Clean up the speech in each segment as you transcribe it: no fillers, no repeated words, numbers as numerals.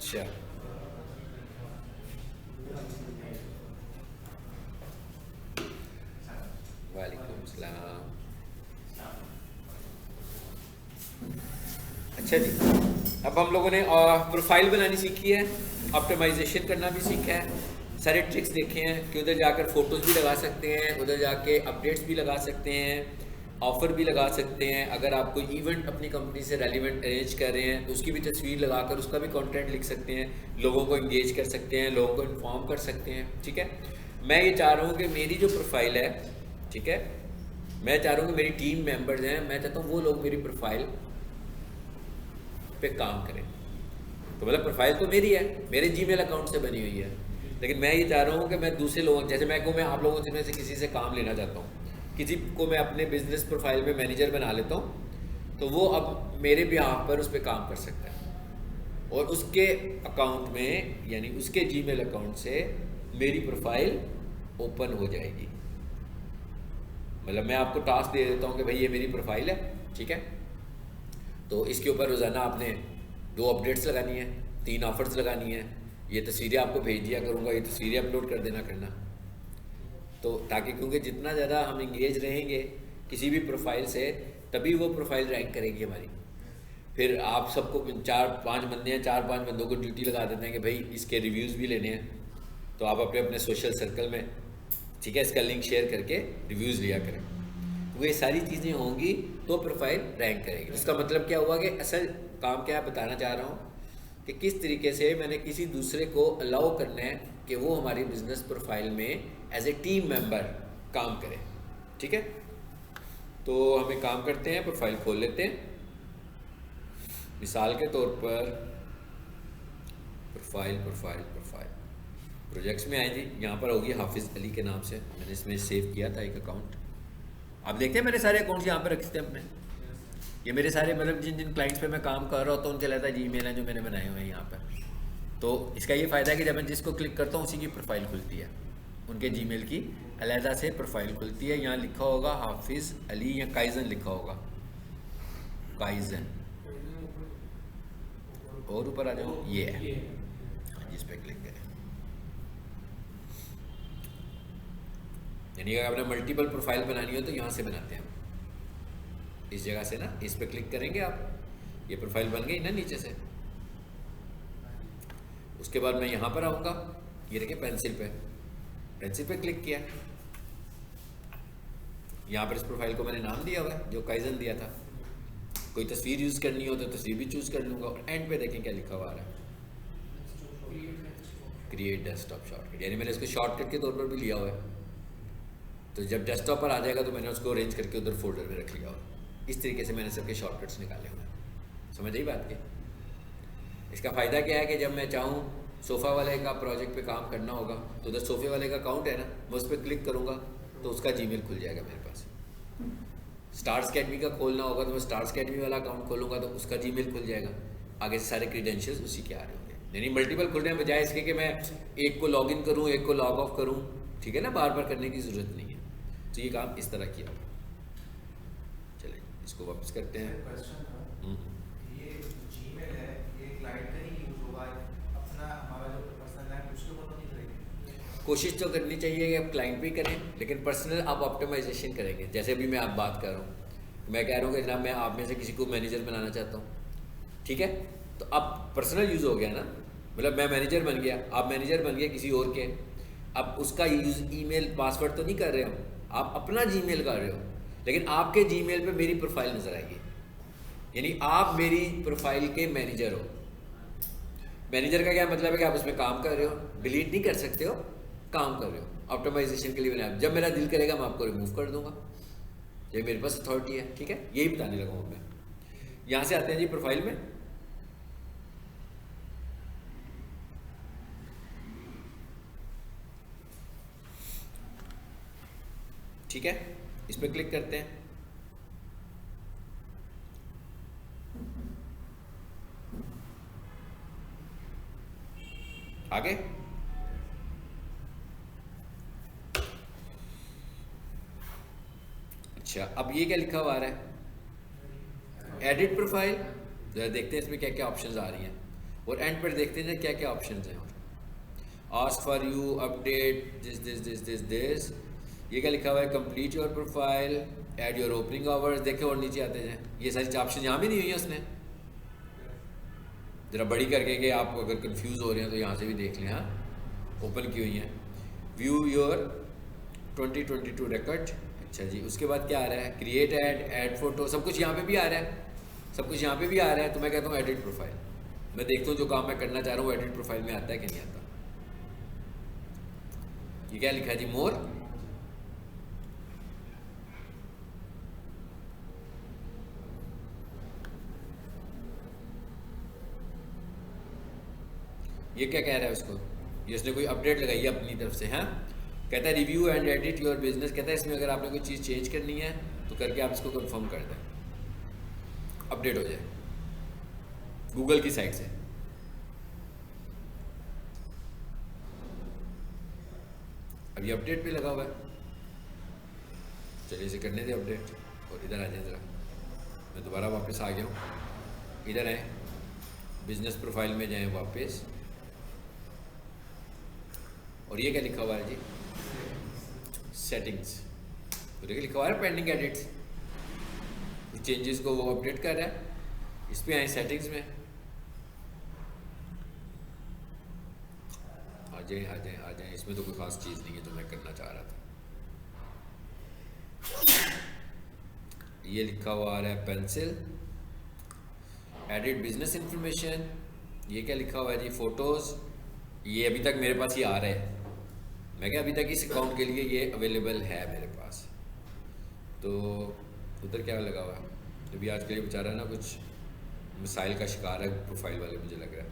अच्छा, वालेकुम सलाम। अच्छा जी, अब हम लोगों ने प्रोफाइल बनानी सीखी है, ऑप्टिमाइजेशन करना भी सीखा है, सारे ट्रिक्स देखे हैं कि उधर जाकर फ़ोटोज़ भी लगा सकते हैं, उधर जाके अपडेट्स भी लगा सकते हैं, ऑफ़र भी लगा सकते हैं। अगर आप कोई इवेंट अपनी कंपनी से रेलिवेंट अरेंज कर रहे हैं तो उसकी भी तस्वीर लगाकर उसका भी कंटेंट लिख सकते हैं, लोगों को इंगेज कर सकते हैं, लोगों को इन्फॉर्म कर सकते हैं। ठीक है, मैं ये चाह रहा हूँ कि मेरी जो प्रोफाइल है, ठीक है, मैं चाह रहा हूँ कि मेरी टीम मेंबर्स हैं, मैं चाहता हूँ वो लोग मेरी प्रोफाइल पे काम करें। तो मतलब प्रोफाइल तो मेरी है, मेरे जीमेल अकाउंट से बनी हुई है, लेकिन मैं ये चाह रहा हूँ कि मैं दूसरे लोगों, जैसे मैं कहूँ मैं आप लोगों में से किसी से काम लेना चाहता हूँ, किसी को मैं अपने बिजनेस प्रोफाइल में मैनेजर बना लेता हूँ, तो वो अब मेरे बिहाफ पर उस पर काम कर सकता है और उसके अकाउंट में यानी उसके जीमेल अकाउंट से मेरी प्रोफाइल ओपन हो जाएगी। मतलब मैं आपको टास्क दे देता हूँ कि भाई ये मेरी प्रोफाइल है, ठीक है, तो इसके ऊपर रोज़ाना आपने 2 अपडेट्स लगानी है, 3 ऑफर्स लगानी है, ये तस्वीरें आपको भेज दिया करूँगा, ये तस्वीरें अपलोड कर देना करना। तो ताकि क्योंकि जितना ज़्यादा हम इंगेज रहेंगे किसी भी प्रोफाइल से, तभी वो प्रोफाइल रैंक करेगी हमारी। फिर आप सबको 4-5 बंदे हैं, 4-5 बंदों को ड्यूटी लगा देते हैं कि भाई इसके रिव्यूज़ भी लेने हैं, तो आप अपने अपने सोशल सर्कल में, ठीक है, इसका लिंक शेयर करके रिव्यूज़ लिया करें। तो ये सारी चीज़ें होंगी तो प्रोफाइल रैंक करेगी। इसका मतलब क्या हुआ कि असल काम क्या बताना चाह रहा हूँ कि किस तरीके से मैंने किसी दूसरे को अलाउ करना है कि वो हमारी बिजनेस प्रोफाइल में एज ए टीम मेंबर काम करे। ठीक है, तो हम एक काम करते हैं, प्रोफाइल खोल लेते हैं। मिसाल के तौर पर प्रोफाइल प्रोफाइल प्रोफाइल प्रोजेक्ट्स में आए जी, यहाँ पर होगी हाफिज़ अली के नाम से, मैंने इसमें सेव किया था एक अकाउंट। आप देखते हैं मेरे सारे अकाउंट्स यहाँ पर रखे थे अपने, ये मेरे सारे मतलब जिन जिन क्लाइंट्स पे मैं काम कर रहा होता हूँ उनके लगता है जीमेल है जो मैंने बनाए हुए हैं यहाँ पर। तो इसका ये फ़ायदा है कि जब मैं जिसको क्लिक करता हूँ उसी की प्रोफाइल खुलती है, उनके जीमेल की अलहदा से प्रोफाइल खुलती है। यहाँ लिखा होगा हाफिज़ अली या काइजन लिखा होगा, काइजन, और ऊपर आ जाओ, ये है, जिस पे क्लिक करें। यानी अगर आपने मल्टीपल प्रोफाइल बनानी हो तो यहाँ से बनाते हैं, इस जगह से ना, इस पे क्लिक करेंगे आप, ये प्रोफाइल बन गई ना नीचे से। उसके बाद मैं यहाँ पर आऊँगा, ये देखिए पेंसिल पे क्लिक किया, यहाँ पर इस प्रोफाइल को मैंने नाम दिया हुआ है जो काइजन दिया था। कोई तस्वीर यूज़ करनी हो तो तस्वीर भी चूज़ कर लूँगा, और एंड पे देखें क्या लिखा हुआ आ रहा है, क्रिएट डेस्कटॉप शॉर्टकट, यानी मैंने इसको शॉर्टकट के तौर पर भी लिया हुआ है। तो जब डेस्कटॉप पर आ जाएगा तो मैंने उसको अरेंज करके उधर फोल्डर में रख लिया हुआ। इस तरीके से मैंने सबके शॉर्टकट्स निकाले हुए हैं। समझ आई बात की? इसका फ़ायदा क्या है कि जब मैं चाहूँ सोफ़ा वाले का प्रोजेक्ट पे काम करना होगा तो उधर सोफ़े वाले का अकाउंट है ना, मैं उस पर क्लिक करूँगा तो उसका जीमेल खुल जाएगा मेरे पास। स्टार्स अकेडमी का खोलना होगा तो मैं स्टार्स अकेडमी वाला अकाउंट खोलूँगा तो उसका जीमेल खुल जाएगा, आगे से सारे क्रीडेंशियल्स उसी के आ रहे होंगे। यानी मल्टीपल खुलने में बजाय इसके कि मैं एक को लॉग इन करूँ एक को लॉग ऑफ करूँ, ठीक है ना, बार बार करने की ज़रूरत नहीं है। तो ये काम इस तरह किया होगा। चलिए इसको वापस करते हैं। ये जीमेल है, ये क्लाइंट का ही यूज होगा, अपना हमारा जो पर्सनल है उसके ऊपर तो नहीं करेंगे। कोशिश तो करनी चाहिए कि आप क्लाइंट भी करें, लेकिन पर्सनल आप ऑप्टिमाइजेशन करेंगे। जैसे अभी मैं आप बात कर रहा हूँ, मैं कह रहा हूँ कि जनाब मैं आप में से किसी को मैनेजर बनाना चाहता हूँ, ठीक है, तो अब पर्सनल यूज़ हो गया ना, मतलब मैं मैनेजर बन गया, आप मैनेजर बन गए किसी और के। अब उसका यूज़ ईमेल पासवर्ड तो नहीं कर रहे हो, आप अपना जीमेल कर रहे हो, लेकिन आपके जीमेल पे मेरी प्रोफाइल नज़र आएगी, यानी आप मेरी प्रोफाइल के मैनेजर हो। मैनेजर का क्या मतलब है कि आप उसमें काम कर रहे हो, डिलीट नहीं कर सकते हो, काम कर रहे हो। ऑप्टिमाइजेशन के लिए मैंने, जब मेरा दिल करेगा मैं आपको रिमूव कर दूंगा, ये मेरे पास अथॉरिटी है। ठीक है, यही बताने लगा हूँ मैं। यहाँ से आते हैं जी प्रोफाइल में, ठीक है, इस पर क्लिक करते हैं। आगे अच्छा, अब ये क्या लिखा हुआ आ रहा है, एडिट प्रोफाइल। जरा देखते हैं इसमें क्या क्या ऑप्शंस आ रही हैं। और एंड पर देखते हैं क्या क्या ऑप्शन हैं। Ask for you update this this this this this, ये क्या लिखा हुआ है, complete your profile, add your opening hours, देखे और नीचे आते हैं। ये सारी ऑप्शन यहाँ भी नहीं हुई है उसने, ज़रा बड़ी करके कि आप अगर कंफ्यूज हो रहे हैं तो यहाँ से भी देख लें। हाँ, ओपन की हुई हैं। व्यू योर 2022 रिकॉर्ड, अच्छा जी। उसके बाद क्या आ रहा है, क्रिएट ऐड फोटो, सब कुछ यहाँ पे भी आ रहा है, सब कुछ यहाँ पे भी आ रहा है। तो मैं कहता हूँ एडिट प्रोफाइल, मैं देखता हूँ जो काम मैं करना चाह रहा हूँ एडिट प्रोफाइल में आता है कि नहीं आता। ये क्या लिखा है जी, मोर, ये क्या कह रहा है उसको, ये उसने कोई अपडेट लगाई है अपनी तरफ से। हाँ, कहता है review and edit your business, कहता है इसमें अगर आपने कोई चीज़ चेंज करनी है तो करके आप इसको कंफर्म कर दें, अपडेट हो जाए गूगल की साइट से। अब ये अपडेट पे लगा हुआ है, चलिए इसे करने दे अपडेट। और इधर आ जाए ज़रा, मैं दोबारा वापस आ गया हूँ, इधर आए बिजनेस प्रोफाइल में जाएं वापस, और ये क्या लिखा हुआ है जी, सेटिंग्स। तो देखिए लिखा हुआ है पेंडिंग एडिट्स, चेंजेस को वो अपडेट कर रहा है। इस पे आए सेटिंग्स में, आ जाए आ जाए आ जाए, इसमें तो कोई खास चीज़ नहीं है जो मैं करना चाह रहा था। ये लिखा हुआ आ रहा है पेंसिल, एडिट बिजनेस इंफॉर्मेशन, ये क्या लिखा हुआ है जी, फोटोज़। ये अभी तक मेरे पास ये आ रहा है, मैं क्या अभी तक इस अकाउंट के लिए ये अवेलेबल है मेरे पास। तो उधर क्या लगा हुआ है, अभी आज के लिए बेचारा ना कुछ मिसाइल का शिकार है प्रोफाइल वाले, मुझे लग रहा है।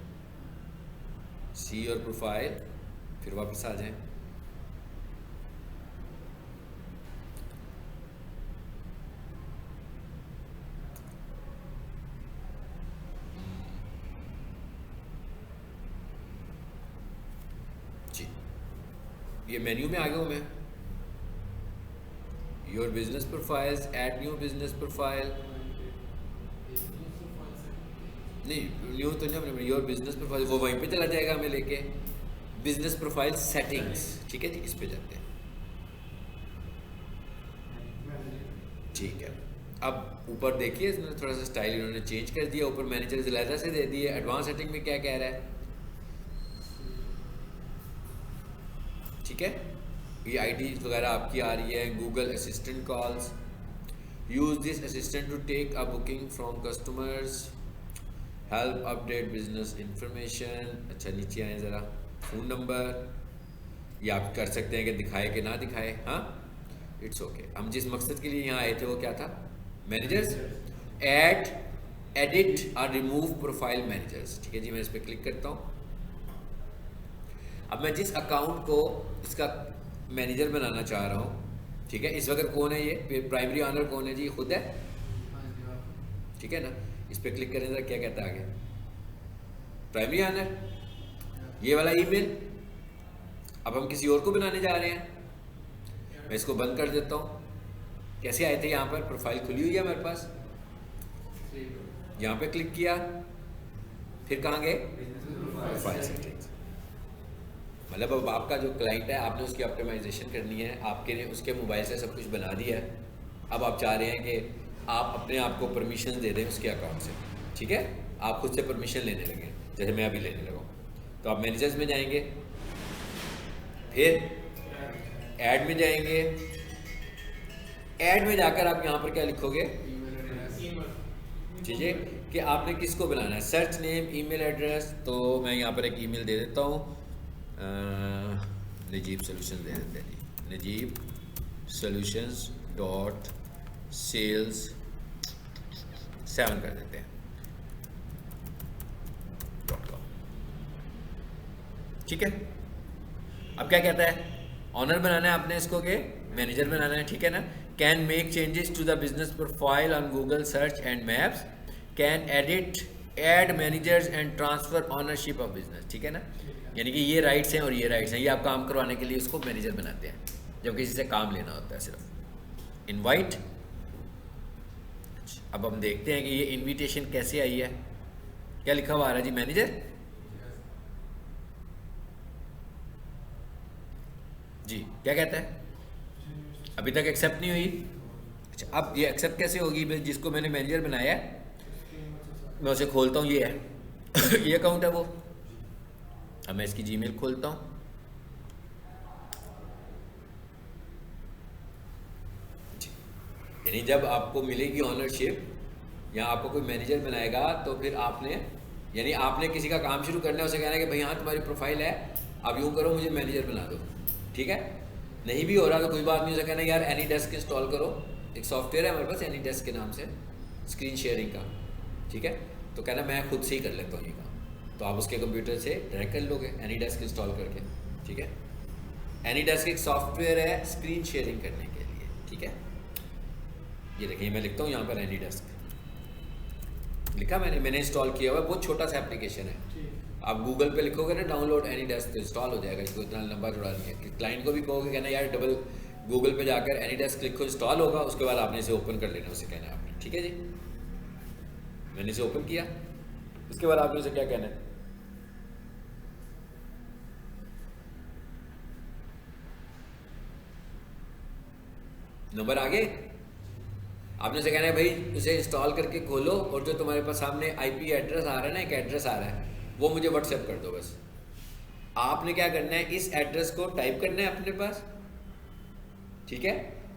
सी और प्रोफाइल, फिर वापस आ जाएं। जी, ये मेन्यू में आ गया हूँ मैं। Your business profiles, add new business profile, नहीं न्यू तो नहीं, योर बिजनेस प्रोफाइल वो वहीं पे चला जाएगा हमें लेके। बिजनेस प्रोफाइल सेटिंग्स, ठीक है जी, इस पे जाते हैं। ठीक है, अब ऊपर देखिए इसने थोड़ा सा स्टाइल इन्होंने चेंज कर दिया, ऊपर मैनेजर लहजा से दे दिए। एडवांस सेटिंग में क्या कह रहा है, ठीक है, ये आईडी वगैरह आपकी आ रही है। Google assistant calls, use this assistant to take a booking from customers, help update business information. अच्छा नीचे आए ज़रा, फ़ोन नंबर ये आप कर सकते हैं कि दिखाए कि ना दिखाए। हाँ, इट्स ओके। हम जिस मकसद के लिए यहाँ आए थे वो क्या था, मैनेजर्स, ऐड एडिट और रिमूव प्रोफाइल मैनेजर्स। ठीक है जी, मैं इस पर क्लिक करता हूँ। अब मैं जिस अकाउंट को इसका मैनेजर बनाना चाह रहा हूँ, ठीक है, इस वक्त कौन है ये प्राइमरी ऑनर कौन है जी, खुद है, ठीक है ना। इस पर क्लिक करें क्या कहता है आगे, प्राइमरी ऑनर, ये वाला ईमेल। अब हम किसी और को बनाने जा रहे हैं, मैं इसको बंद कर देता हूँ। कैसे आए थे यहाँ पर, प्रोफाइल खुली हुई है मेरे पास, यहाँ पे क्लिक किया, फिर कहाँ गए, प्रोफाइल सेटिंग्स। मतलब अब आपका जो क्लाइंट है आपने उसकी ऑप्टिमाइजेशन करनी है, आपके ने उसके मोबाइल से सब कुछ बना दिया है। अब आप चाह रहे हैं कि आप अपने आप को परमिशन दे दें उसके अकाउंट से, ठीक है, आप खुद से परमिशन लेने लगे, जैसे मैं अभी लेने लगा। तो आप मैनेजर्स में जाएंगे, फिर ऐड में जाएंगे। ऐड में जाकर आप यहाँ पर क्या लिखोगे, ठीक है, कि आपने किसको बनाना है, सर्च नेम, ईमेल एड्रेस। तो मैं यहाँ पर एक ईमेल दे देता हूँ, नजीब सोल्यूशंस दे देते हैं जी, नजीब सोल्यूशंस डॉट सेल्स 7 कर देते हैं .com। ठीक है, अब क्या कहता है, ऑनर बनाना है आपने इसको के मैनेजर बनाना है, ठीक है ना। Can make changes to the business profile on Google search and maps, can edit add managers and transfer ownership of business, ठीक है ना। यानी कि ये राइट्स हैं और ये राइट्स हैं, ये आप काम करवाने के लिए उसको मैनेजर बनाते हैं जब किसी से काम लेना होता है सिर्फ। इनवाइट, अब हम देखते हैं कि ये इनविटेशन कैसे आई है, क्या लिखा हुआ आ रहा है जी, मैनेजर जी क्या कहता है? अभी तक एक्सेप्ट नहीं हुई। अच्छा, अब ये एक्सेप्ट कैसे होगी? मैं जिसको मैंने मैनेजर बनाया है मैं उसे खोलता हूँ, ये है ये अकाउंट है वो। अब मैं इसकी जीमेल खोलता हूँ। जी, यानी जब आपको मिलेगी ऑनरशिप या आपको कोई मैनेजर बनाएगा तो फिर आपने यानी आपने किसी का काम शुरू करना है, उसे कहना है कि भाई हाँ तुम्हारी प्रोफाइल है, अब यूँ करो मुझे मैनेजर बना दो। ठीक है, नहीं भी हो रहा तो कोई बात नहीं, उसे कहना यार एनी डेस्क इंस्टॉल करो, एक सॉफ्टवेयर है हमारे पास एनी डेस्क के नाम से, स्क्रीन शेयरिंग का। ठीक है, तो कहना मैं खुद से ही कर लेता हूँ ये काम, तो आप उसके कंप्यूटर से डायरेक्ट कर लोगे एनी डेस्क इंस्टॉल करके। ठीक है, एनी डेस्क एक सॉफ्टवेयर है स्क्रीन शेयरिंग करने के लिए। ठीक है, ये देखिए मैं लिखता हूँ यहाँ पर एनी डेस्क लिखा मैंने इंस्टॉल किया हुआ है, बहुत छोटा सा एप्लीकेशन है। आप गूगल पे लिखोगे ना डाउनलोड एनी डेस्क तो इंस्टॉल हो जाएगा, इसको इतना लंबा चौड़ा नहीं है। क्लाइंट को भी कहोगे कहना यार डबल गूगल पे जाकर एनी डेस्क लिखो, इंस्टॉल होगा, उसके बाद आपने इसे ओपन कर लेना, उसे कहना है आपने। ठीक है जी, मैंने इसे ओपन किया, उसके बाद आपने उसे क्या कहना है, नंबर आगे आपने उसे कहना है भाई उसे इंस्टॉल करके खोलो और जो तुम्हारे पास सामने आईपी एड्रेस आ रहा है ना, एक एड्रेस आ रहा है, वो मुझे व्हाट्सएप कर दो बस। आपने क्या करना है, इस एड्रेस को टाइप करना है अपने पास। ठीक है,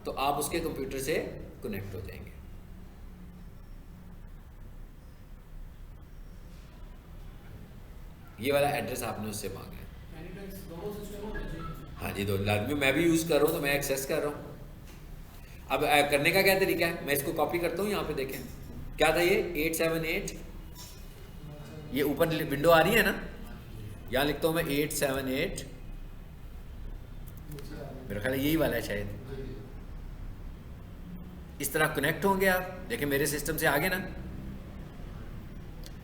तो आप उसके कंप्यूटर से कनेक्ट हो जाएंगे। ये वाला एड्रेस आपने उससे मांगा है। हाँ जी, दो लाजमी, मैं भी यूज़ कर रहा हूँ तो मैं एक्सेस कर रहा हूँ। अब करने का क्या तरीका है, मैं इसको कॉपी करता हूँ, यहाँ पे देखें क्या था ये 878, ये ऊपर विंडो आ रही है ना, यहाँ लिखता हूँ मैं 878, मेरा ख्याल यही वाला है शायद। इस तरह कनेक्ट होंगे आप, देखिए मेरे सिस्टम से आगे ना,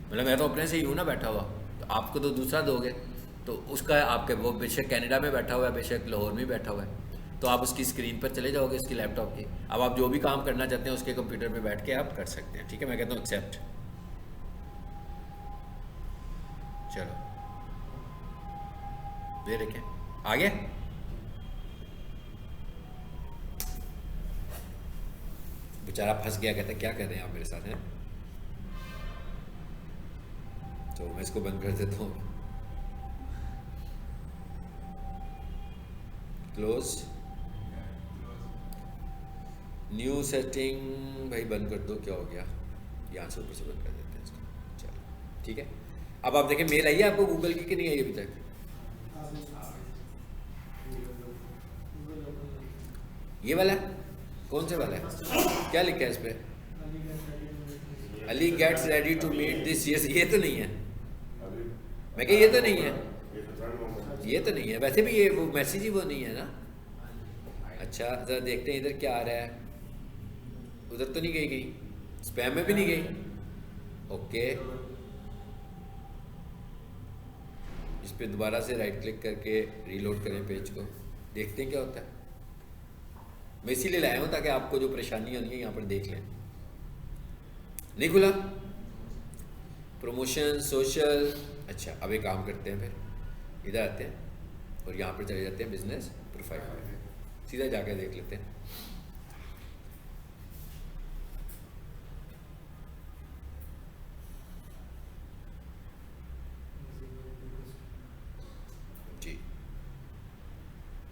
मतलब मैं तो अपने से ही हूँ ना बैठा हुआ, तो आपको तो दूसरा दोगे, तो उसका आपके वो बेशक कनाडा में बैठा हुआ है, बेशक लाहौर में बैठा हुआ है, तो आप उसकी स्क्रीन पर चले जाओगे इसकी लैपटॉप की। अब आप जो भी काम करना चाहते हैं उसके कंप्यूटर पे बैठ के आप कर सकते हैं। ठीक है, मैं कहता हूँ एक्सेप्ट, चलो ये देखें आ गया। बेचारा फंस गया, कहता क्या कर रहे हैं आप मेरे साथ हैं। तो मैं इसको बंद कर देता हूँ, क्लोज, न्यू सेटिंग, भाई बंद कर दो, क्या हो गया, यहाँ से ऊपर से बंद कर देते हैं इसको। चलो ठीक है, अब आप देखें मेल आई है आपको गूगल की कि नहीं आई अभी तक? ये वाला कौन से वाला है, क्या लिखा है इस पर? Ali gets ready to meet this, ये तो नहीं है, मैं कह ये तो नहीं है, ये तो नहीं है, वैसे भी ये वो मैसेज ही वो नहीं है ना। अच्छा ज़रा देखते हैं इधर क्या आ रहा है, उधर तो नहीं गई, स्पैम में भी नहीं गई। ओके, इस पर दोबारा से राइट क्लिक करके रीलोड करें पेज को, देखते हैं क्या होता है। मैं इसीलिए लाया हूँ ताकि आपको जो परेशानी होनी है यहाँ पर देख लें। नहीं खुला, प्रमोशन सोशल। अच्छा अब एक काम करते हैं, फिर इधर आते हैं और यहाँ पर चले जाते हैं बिजनेस प्रोफाइल में, सीधा जाकर देख लेते हैं। जी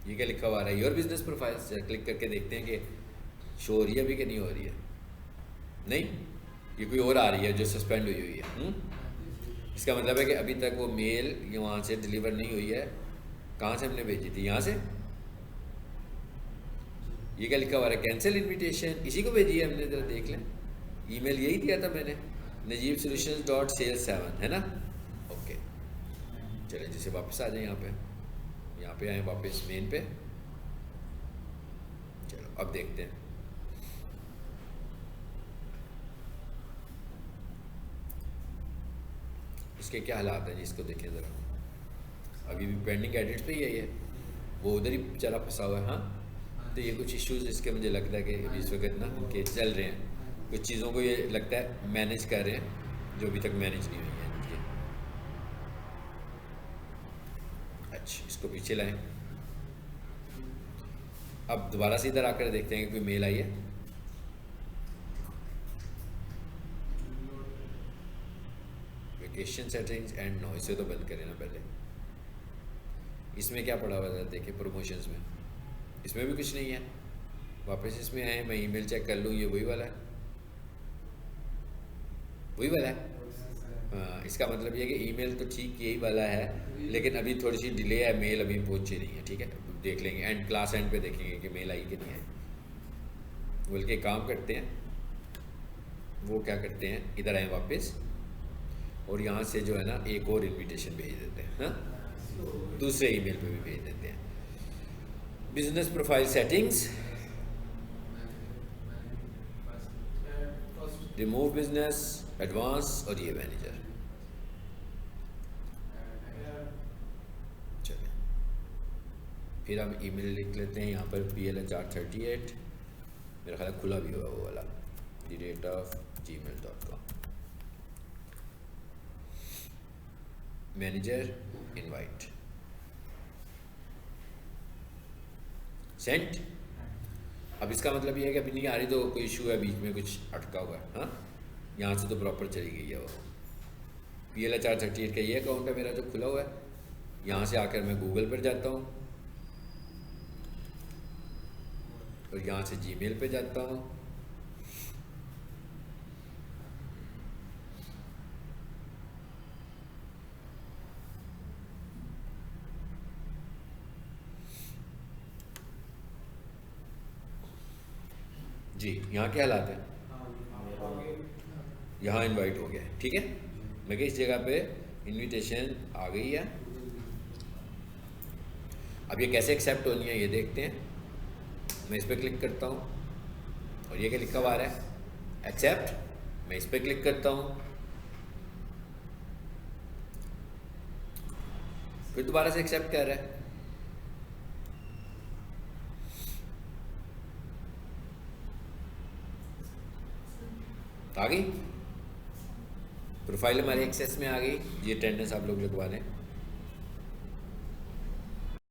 ये क्या लिखा हुआ आ रहा है, योर बिजनेस प्रोफाइल, क्लिक करके देखते हैं कि शो हो रही है अभी कि नहीं हो रही है। नहीं, ये कोई और आ रही है जो सस्पेंड हुई है। इसका मतलब है कि अभी तक वो मेल ये वहाँ से डिलीवर नहीं हुई है। कहाँ से हमने भेजी थी, यहाँ से। ये क्या लिखा हुआ है, कैंसिल इन्विटेशन, इसी को भेजी है हमने, जरा देख लें। ईमेल यही दिया था मैंने, najibsolutions.sales7 है ना। ओके चलें जिसे वापस आ जाए यहाँ पे आए वापस मेन पे। चलो अब देखते हैं इसके क्या हालात हैं जी, इसको देखें ज़रा। अभी भी पेंडिंग एडिट पे ही है ये, वो उधर ही बेचारा फंसा हुआ है। हाँ तो ये कुछ इश्यूज इसके मुझे लगता है कि अभी इस वक्त ना उनके चल रहे हैं, कुछ चीज़ों को ये लगता है मैनेज कर रहे हैं जो अभी तक मैनेज नहीं हुई है इनकी। अच्छा इसको पीछे लाएं, अब दोबारा से इधर आकर देखते हैं कि कोई मेल आई है। वेकेशन सेटिंग्स एंड नो, इसे तो बंद करें ना पहले। इसमें क्या पड़ा हुआ था देखिए, प्रमोशंस में, इसमें भी कुछ नहीं है। वापस इसमें आए, मैं ईमेल चेक कर लूँ, ये वही वाला है, वही वाला है। हाँ, इसका मतलब ये है कि ईमेल तो ठीक यही वाला है, लेकिन अभी थोड़ी सी डिले है, मेल अभी पहुंची नहीं है। ठीक है, देख लेंगे एंड क्लास एंड पे देखेंगे कि मेल आई कि नहीं आई। बोल के काम करते हैं, वो क्या करते हैं, इधर आए वापस और यहाँ से जो है ना एक और इनविटेशन भेज देते हैं। हाँ, दूसरे ईमेल पे भी भेज देते हैं। Business profile settings, remove business, advance और ये मैनेजर। चलिए फिर हम ईमेल लिख लेते हैं यहाँ पर PLHR38, मेरा ख्याल खुला भी हुआ वो वाला, @gmail.com। Manager invite sent. अब इसका मतलब ये है कि अभी नहीं आ रही, तो कोई इशू है, बीच में कुछ अटका हुआ है। हाँ, यहाँ से तो प्रॉपर चली गई है वो। PLHR38 का ये अकाउंट है मेरा जो खुला हुआ है। यहाँ से आकर मैं गूगल पर जाता हूँ और यहाँ से जीमेल पे जाता हूँ। जी, यहाँ क्या हालात है, यहाँ इनवाइट हो गया है। ठीक है, मैं इस जगह पे इनविटेशन आ गई है। अब ये कैसे एक्सेप्ट होनी है ये देखते हैं। मैं इस पर क्लिक करता हूँ और ये क्या लिखा हुआ है, एक्सेप्ट। मैं इस पर क्लिक करता हूँ, फिर दोबारा से एक्सेप्ट कर रहा है। आ गई प्रोफाइल, हमारे एक्सेस में आ गई। ये अटेंडेंस आप लोग लगवा लें।